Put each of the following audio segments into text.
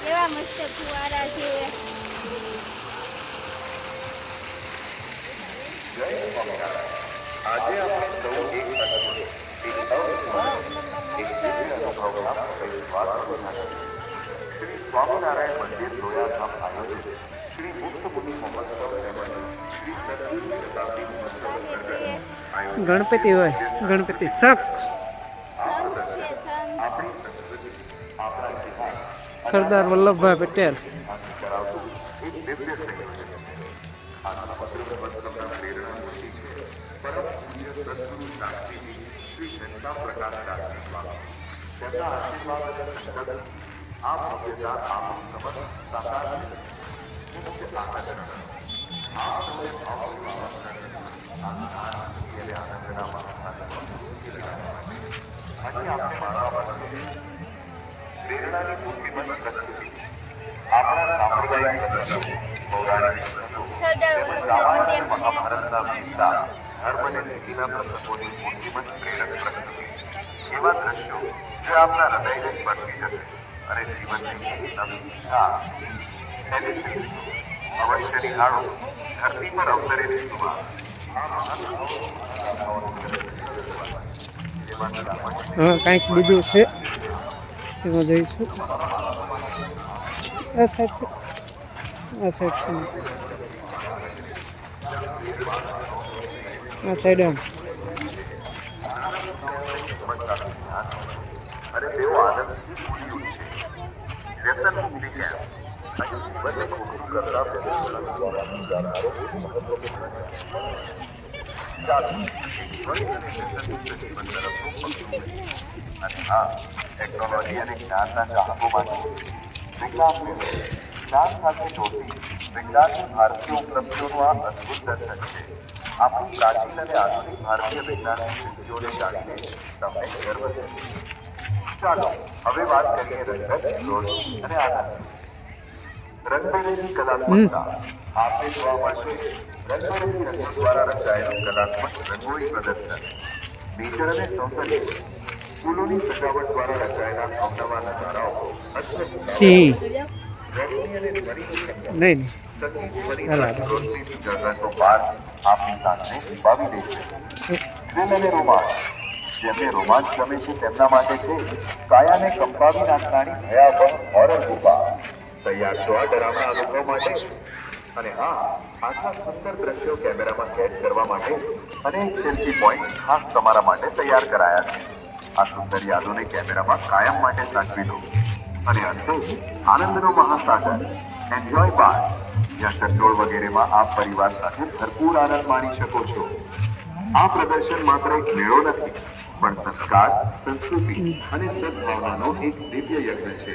કેવા મસ્ત ફુવારા છે. આજે આપણે સૌ એક શ્રી સ્વામિનારાયણ મંદિર લોયાધામ આયોજિત શ્રી મુક્ત મુનિ મહોત્સવ તેમજ શ્રી સદગુરુ શતાબ્દી મહોત્સવ અંતર્ગત ગણપતિ હોય ગણપતિ શક સરદાર વલ્લભભાઈ પટેલ પ્રેરણાની મૂર્તિમંત પ્રસ્તુતિ આપણા સાંપ્રદાયિક ગ્રંથો પૌરાણિક ગ્રંથો મહાભારતના વીરતા ધર્મ અને નીતિના પ્રસંગોની મૂર્તિમંત પ્રેરક પ્રસ્તુતિ એવા દ્રશ્યો જે આપના હૃદયને સ્પર્શી જશે અને જીવનની નવી દિશા અવશ્ય નિહાળો ધરતી પર અવતરેલી સુવાસ હા કાંઈક બીજું છે તેમાં જઈશું. આ સાઈડ આમ અને તેઓ આનંદથી ફૂલી ઉઠશે. વ્યસન મુક્તિ કેમ્પ જીવનને ખોટું કરતા અને હા ટેકનોલોજી અને જ્ઞાનના ચાહકો માટે વિજ્ઞાન મેળો જ્ઞાન સાથે જોડતી વિજ્ઞાનની ભારતીય ઉપલબ્ધિઓનું આ અદ્ભુત દર્શન છે. આપણી પ્રાચીન અને આધુનિક ભારતીય વિજ્ઞાનની સિદ્ધિઓને જાણીને તમને ગર્વ થશે. ચાલો હવે વાત કરીએ રંગત અને આનંદ. રંગબેરંગી કલાત્મકતા આપને જોવા મળશે. રંગબેરંગી રંગો દ્વારા રચાયેલું કલાત્મક રંગોળી પ્રદર્શન. નેચર અને સૌંદર્ય ફૂલોની સજાવટ દ્વારા રચાયેલા અવનવા નજારાઓ સિંહ રોશની અને ધ્વનિની સંગમ નહીં સંગીત ધ્વનિ રોશનીની ઝળહળતો પાર આપની સામે છુપાવી દે છે. થ્રિલ અને રોમાંચ જેમને રોમાંચ ગમે છે તેમના માટે છે કાયાને કંપાવી નાખનારી ભયાવહ હોરર ગુફા. તૈયાર છો આ ડરામણા અનુભવ માટે? અને હા, આટલા સુંદર દ્રશ્યો કેમેરામાં કેદ કરવા માટે અનેક સેલ્ફી પોઈન્ટ ખાસ તમારા માટે તૈયાર કરાયા છે. આ સુંદર યાદોને કેમેરામાં કાયમ માટે સાચવી લો. અને અંતે આનંદનો મહાસાગર એન્જોય પાર્ક, જ્યાં ચંડોળ વગેરેમાં આપ પરિવાર સાથે ભરપૂર આનંદ માણી શકો છો. આ પ્રદર્શન માત્ર એક મેળો નથી, પણ સંસ્કાર, સંસ્કૃતિ અને સદભાવનાનો એક દિવ્ય યજ્ઞ છે.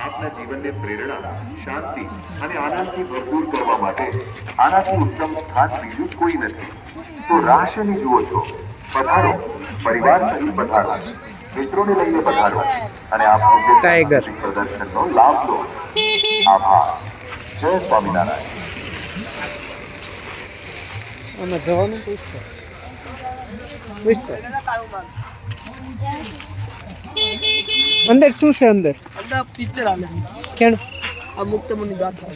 આપના જીવનને પ્રેરણા, શાંતિ અને આનંદથી ભરપૂર કરવા માટે આનાથી ઉત્તમ સ્થાન બીજું કોઈ નથી. તો રાહ શેની જુઓ છો? પધારો, પરિવાર સહિત પધારો, મિત્રોને લઈને પધારો અને આ ભવ્ય ટાઈગર પ્રદર્શનનો લાભ લો. આભાર. જય સ્વામિનારાયણ. આમાં જવાનું પૂછતો અંદર શું છે અંદર અંદર પિક્ચર આવે છે કેમ આ મુક્ત મની ગાથા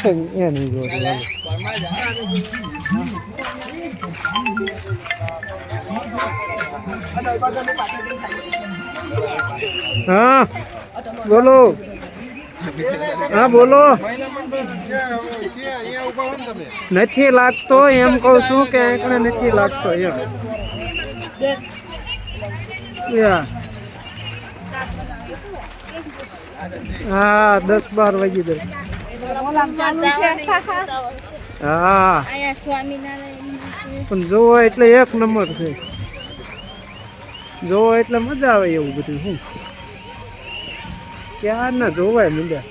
એ નહીં જોવા હા બોલો હા બોલો નથી લાગતો એમ કહું છું કે એકને નથી લાગતો એમ હા 10-12 વાગી દે હા અહીંયા સ્વામિનારાયણ પણ જોવો એટલે એક નંબર છે જોવો એટલે મજા આવે એવું બધું શું ક્યાં ના જોવાય મીંડા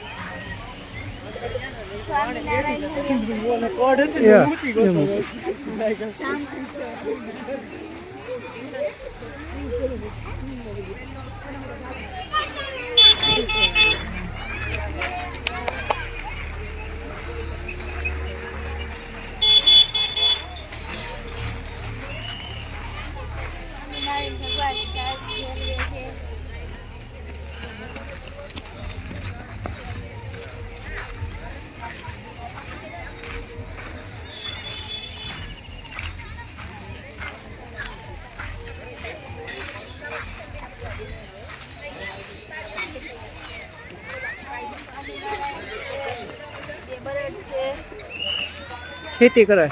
ખેતી કરે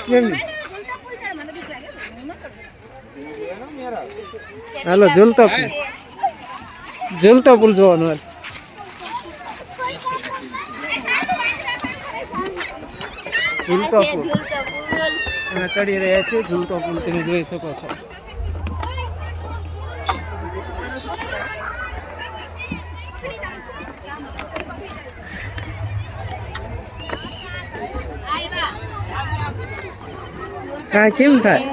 કેમ હાલો ઝૂલતો પુલ જોવાનો ઝૂલતો પુલ અમે ચડી રહ્યા છીએ ઝૂલતો પુલ તમે જોઈ શકો છો હા કેમ થાય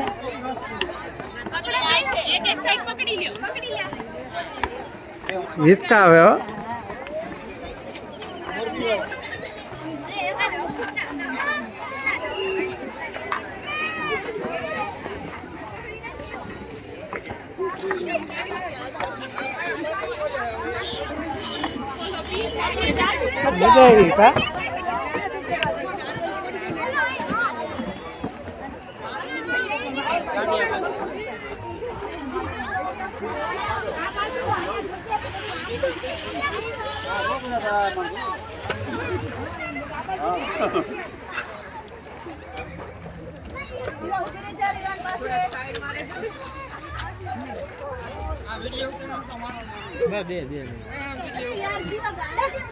હિસકા આવે હો મજા આવી કા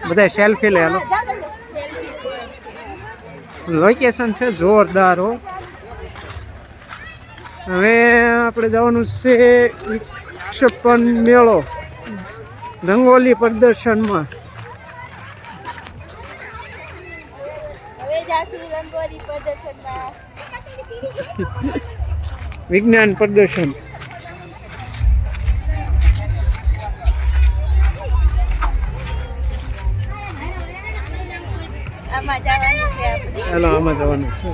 બધા સેલ્ફી લે હાલો લોકેશન છે જોરદાર હો હવે આપણે જવાનું છે વિક્ષેપણ મેળો રંગોલી પ્રદર્શનમાં વિજ્ઞાન પ્રદર્શન આમાં જવાનું છે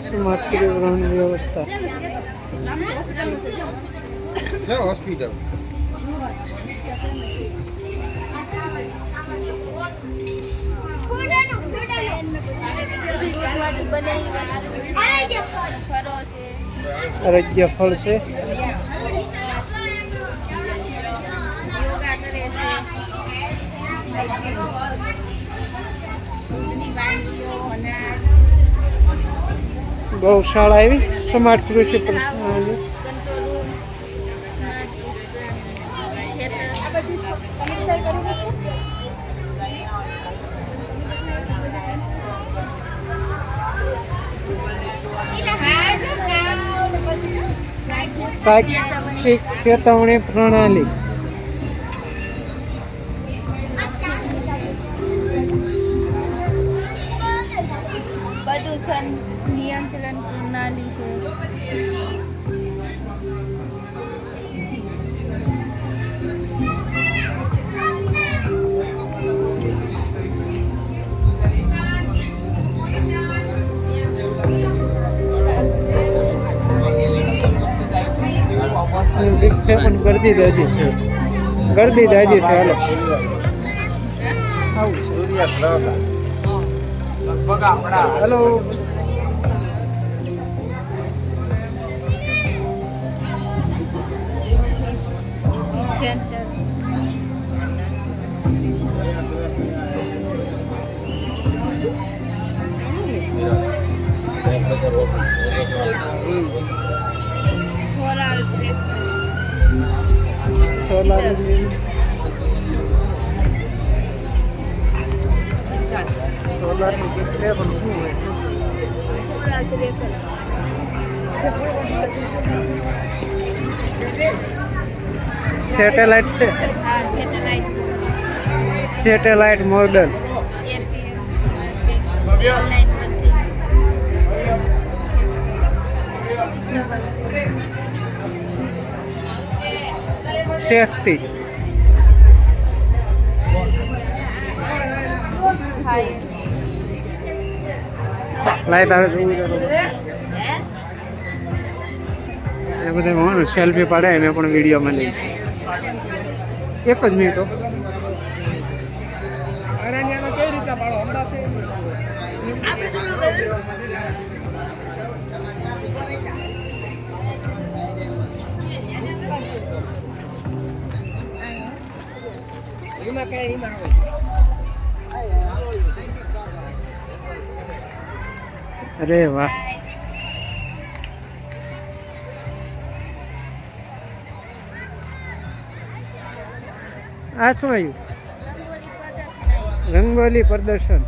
સ્માર્ટ પરિવહન વ્યવસ્થા હોસ્પિટલ આરોગ્ય ફળ છે ગૌશાળા આવી સ્માર્ટ કૃષિ પ્રણાલી ચેતવણી પ્રણાલી પ્રદૂષણ નિયંત્રણ પ્રણાલી છે છે પણ ગરદી જ હજી છે, ગરદી જ હજી છે. હાલો હેલો સેન્ટર સોલાર સોલાર ની છે પણ શું હોય સેટેલાઇટ છે, હા satellite satellite model. Online working safety light આવે તો એ બધા સેલ્ફી પાડે મેં પણ વિડીયોમાં લઈશ. એક જ મિનિટ હો. અરે વાહ આ શું આવ્યું? રંગોલી પ્રદર્શન.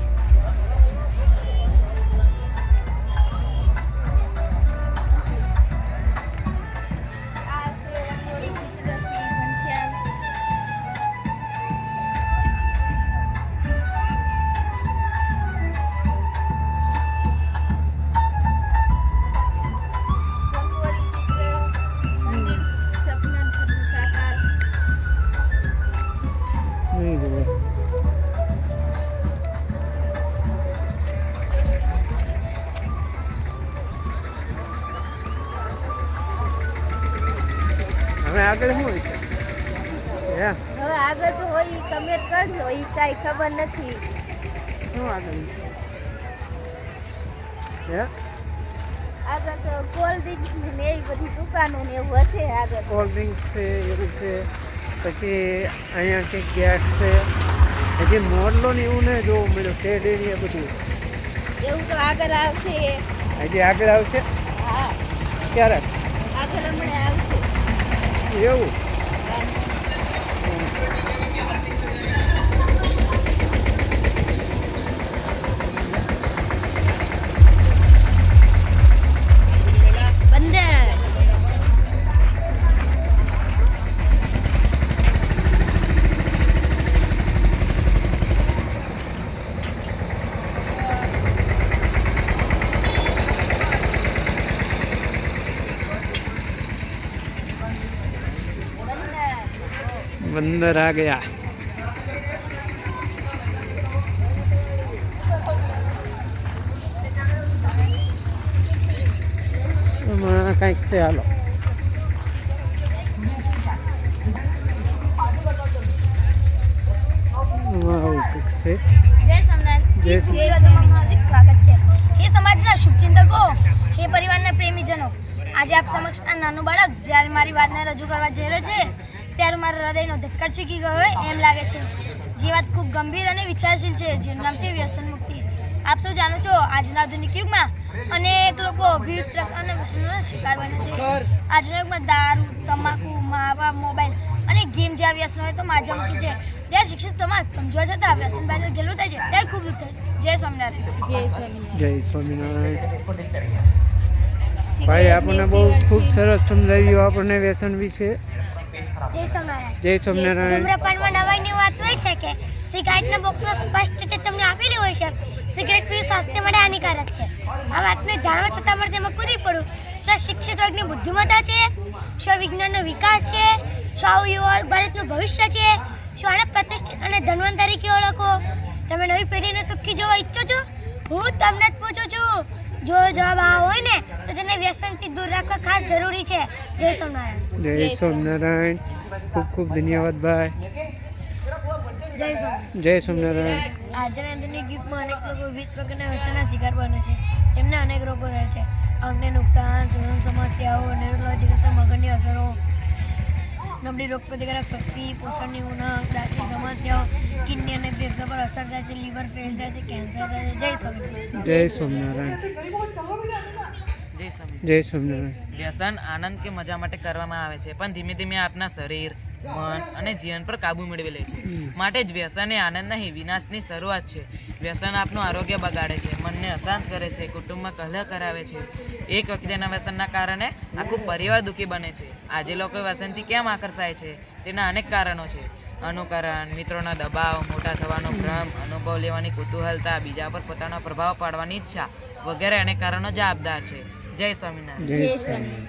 નહીં જોવા. હવે આગળ શું હોય છે? હવે આગળ તો હોય કમેન્ટ કરજો, એ કાંઈ ખબર નથી. શું આગળ છે? આગળ તો કોલ્ડ ડ્રિંક્સ ને એવી બધી દુકાનો ને એવું હશે આગળ. કોલ્ડ ડ્રિંક્સ છે એવું છે, પછી અહીંયા કંઈક ગેસ છે, હજી મોડલો ને એવું ને જોવું મળ્યું. ટેડી ને એ બધું એવું તો આગળ આવશે. હજી આગળ આવશે. હા ક્યારે આગળ હમણાં આવશે. એવું? બંદર बंदर आ गया. કંઈક છે હાલો. આવું કંઈક છે. જય સોમનાથ. જય સોમનાથ. તમારું હાર્દિક સ્વાગત છે. હે સમાજના શુભચિંતકો, હે પરિવારના પ્રેમીજનો, આજે આપ સમક્ષ આ નાનું બાળક જ્યારે મારી વાતને રજૂ કરવા જઈ રહ્યો છે ત્યારે મારા હૃદયનો ધબકાર ચૂકી ગયો હોય એમ લાગે છે. જે વાત ખૂબ ગંભીર અને વિચારશીલ છે, જેનું નામ છે વ્યસન મુક્તિ. આપ સૌ જાણો છો, આજના આધુનિક યુગમાં અનેક લોકો વિવિધ પ્રકારના વ્યસનોનો શિકાર બને છે. આજના યુગમાં દારૂ, તમાકુ, માવા, મોબાઈલ અને ગેમ જેવા વ્યસનો હોય તો માજા મૂકી છે. ત્યારે શિક્ષિત સમાજ સમજવા છતાં વ્યસન બાજુ ગેલું થાય છે ત્યારે ખૂબ દુઃખ થાય છે. જય સ્વામિનારાયણ. જય સ્વામિનારાયણ. જય સ્વામિનારાયણ. ભાઈ આપણને બહુ ખૂબ સરસ સમજાવ્યું આપણને વ્યસન વિશે. જય સ્વામિનારાયણ. જય સ્વામિનારાયણ. ધૂમ્રપાનમાં નવાઈની વાત હોય છે કે સિગારેટના બોક્સમાં સ્પષ્ટ રીતે તમને આપેલી હોય છે સિગરેટ પીવું સ્વાસ્થ્ય માટે હાનિકારક છે. આ વાતને જાણવા છતાં મારે તેમાં કૂદી પડવું. શું શિક્ષિત વર્ગની બુદ્ધિમત્તા છે? શું વિજ્ઞાનનો વિકાસ છે? શું યુવા ભારતનું ભવિષ્ય છે? શું આને પ્રતિષ્ઠિત અને ધનવાન તરીકે ઓળખો? તમે નવી પેઢીને સુખી જોવા ઈચ્છો છો? હું તમને જ પૂછું છું. જો જવાબ આ હોય ને તો તેને વ્યસનથી દૂર રાખવા ખાસ જરૂરી છે. જય સ્વામિનારાયણ. જય સ્વામિનારાયણ. ખૂબ ખૂબ ધન્યવાદ ભાઈ. જય સ્વામિનારાયણ. જય સ્વામિનારાયણ. આજના આધુનિક યુગમાં અનેક લોકો વિવિધ પ્રકારના વ્યસનના શિકાર બને છે. તેમને અનેક રોગો થાય છે. અંગને નુકસાન, શ્વસન સમસ્યાઓ, ન્યુરોલોજીકલ મગજની અસરો, નબળી રોગપ્રતિકારક શક્તિ, પોષણની ઉણપ, દાંતની સમસ્યાઓ, કિડની અને ફેફસા પર અસર થાય છે, લીવર ફેલ થાય છે, કેન્સર થાય છે. જય સ્વામિનારાયણ. જય સ્વામિનારાયણ. જય સ્વામિનારાયણ. વ્યસન આનંદ કે મજા માટે કરવામાં આવે છે, પણ ધીમે ધીમે આપના શરીર, મન અને જીવન પર કાબુ મેળવી લે છે. માટે જ વ્યસન એ આનંદ નહીં, વિનાશની શરૂઆત છે. વ્યસન આપનું આરોગ્ય બગાડે છે, મનને અશાંત કરે છે, કુટુંબમાં કલહ કરાવે છે. એક વ્યક્તિના વ્યસનના કારણે આખું પરિવાર દુઃખી બને છે. આજે લોકો વ્યસનથી કેમ આકર્ષાય છે? તેના અનેક કારણો છે. અનુકરણ, મિત્રોના દબાવ, મોટા થવાનો ભ્રમ, અનુભવ લેવાની કુતૂહલતા, બીજા પર પોતાનો પ્રભાવ પાડવાની ઈચ્છા વગેરે અનેક કારણો જવાબદાર છે. જય સ્વામિનારાયણ. જય સ્વામિનારાયણ.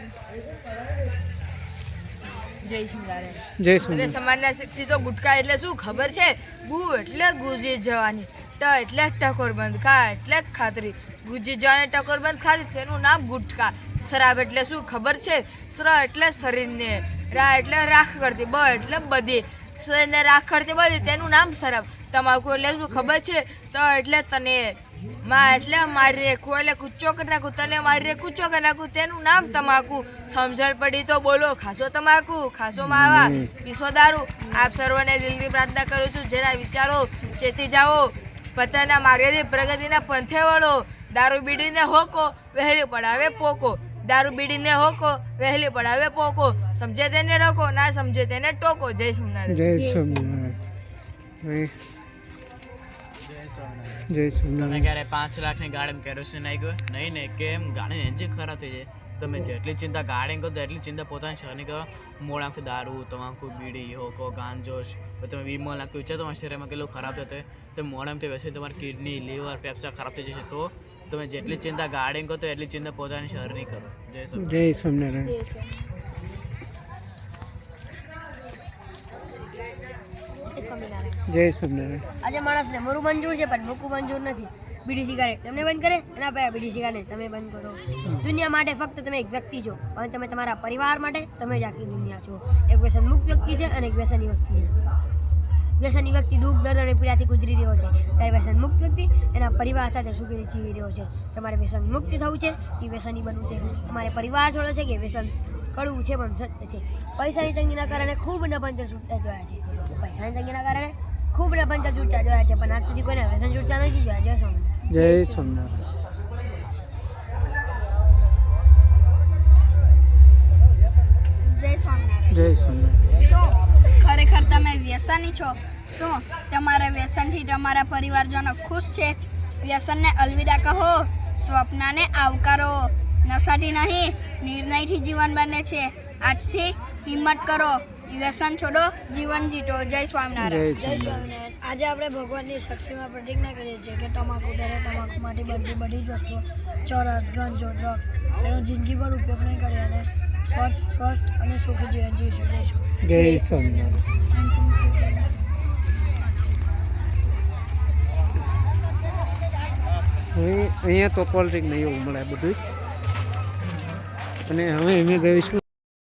જય સ્વામિનારાયણ. જય એટલે સ્વામિનારાયણ. સમાજના શિક્ષિતો ગુટકા એટલે શું ખબર છે? ગુ એટલે ગુજી જવાની, ટ એટલે ટકોર બંધ, ખા એટલે ખાતરી, ગુજી જવાની ટકોર બંધ ખાતરી, તેનું નામ ગુટકા. શરાબ એટલે શું ખબર છે? શ્ર એટલે શરીરને, રા એટલે રાખ કરતી, બ એટલે બધી, શરીરને રાખ કરતી બધી, તેનું નામ શરાબ. તમાકુ એટલે શું ખબર છે? ત એટલે તને, માં એટલે મારી રેખું એટલે કૂચો કરી નાખું, તને મારી રે કૂચો કરી નાખું, તેનું નામ તમાકુ. સમજણ પડી તો બોલો, ખાશો તમાકુ, ખાશો માવા, પીશો દારૂ. આપ સર્વને દિલથી પ્રાર્થના કરું છું, જેના વિચારો ચેતી જાઓ, પતનના માર્ગેથી પ્રગતિના પંથે વળો. દારૂ બીડીને હોકો, વહેલી પડાવે પોકો, દારૂ બીડીને હોકો, વહેલી પડાવે પોકો. સમજે તેને રોકો, ના સમજે તેને ટોકો. જય સ્વામિનારાયણ. જય સ્વામિનારાયણ. જય તમે સ્વામિનારાયણ. ક્યારે 5 લાખની ગાડીમાં કેરોસીન આવી ગયો? નહીં ને, કેમ ગાડી એન્જિન ખરાબ થઈ જાય. તમે જેટલી ચિંતા ગાડી કરો એટલી ચિંતા પોતાની શરીરની કરો. મોડ આંખું દારૂ, તમાકુ, બીડી, હોકો, ગાંજોશ, તમે 20 લાખ વિચાર તમારા શરીરમાં કેટલું ખરાબ થશે. તો મોડામાંથી બેસી તમારી કિડની, લીવર, ફેફસા ખરાબ થઈ જશે. તો તમે જેટલી ચિંતા ગાડી કરો તો એટલી ચિંતા પોતાની શરીરની કરો. જય સ્વામિનારાયણ. જય સ્વામિનારાયણ. જય સ્વામિનારાયણ. જય સ્વામિનારાયણ. આજે માણસને મરું મંજૂર છે પણ મૂકવું મંજૂર નથી. બીડી સિગારેટ તમને બંધ કરે એના પહેલાં બીડી સિગારેટ તમે બંધ કરો. દુનિયા માટે ફક્ત તમે એક વ્યક્તિ છો, અને તમે તમારા પરિવાર માટે તમે જ આખી દુનિયા છો. એક વ્યસન મુક્ત વ્યક્તિ છે અને એક વ્યસની વ્યક્તિ છે. વ્યસની વ્યક્તિ દુઃખ, દર્દ અને પીડાથી ગુજરી રહ્યો છે, ત્યારે વ્યસન મુક્ત વ્યક્તિ એના પરિવાર સાથે સુખી જીવી રહ્યો છે. તમારે વ્યસન મુક્ત થવું છે કે વ્યસની બનવું છે? તમારે પરિવાર છોડો છે કે વ્યસન કડવું છે પણ સત્ય છે. પૈસાની તંગીના કારણે ખૂબ નપંચર છૂટતા જોયા છે. પૈસાની તંગીના કારણે ખૂબ નપંચર છૂટતા જોયા છે, પણ આજ સુધી કોઈને વ્યસન છૂટતા નથી જોયા. જય સ્વામિનારાયણ. જય સ્વામિનારાયણ. જય સ્વામિનારાયણ. જય સ્વામિનારાયણ. શું ખરેખર તમે વ્યસની છો? શું તમારા વ્યસનથી તમારા પરિવારજનો ખુશ છે? વ્યસનને અલવિદા કહો, સ્વપ્નને આવકારો. નશાથી નહીં, નિર્ણયથી જીવન બને છે. આજથી હિંમત કરો, વ્યસન છોડો, જીવન જીતો. જય સ્વામિનારાયણ. જય સ્વામિનારાયણ. આજે આપણે ભગવાનની સાક્ષીમાં પ્રતિજ્ઞા કરીએ છીએ કે તમાકુ દરે તમાકુમાંથી બધી જ વસ્તુઓ, ચરસ, ગાંજો, ડ્રગ્સ એનો જિંદગી પર ઉપયોગ નહીં કરીએ અને સ્વસ્થ અને સુખી જીવન જીવીશું. જય સ્વામિનારાયણ. અહીંયા તો પોલિટિક નહીં એવું મળે બધું, અને હવે અમે જઈશું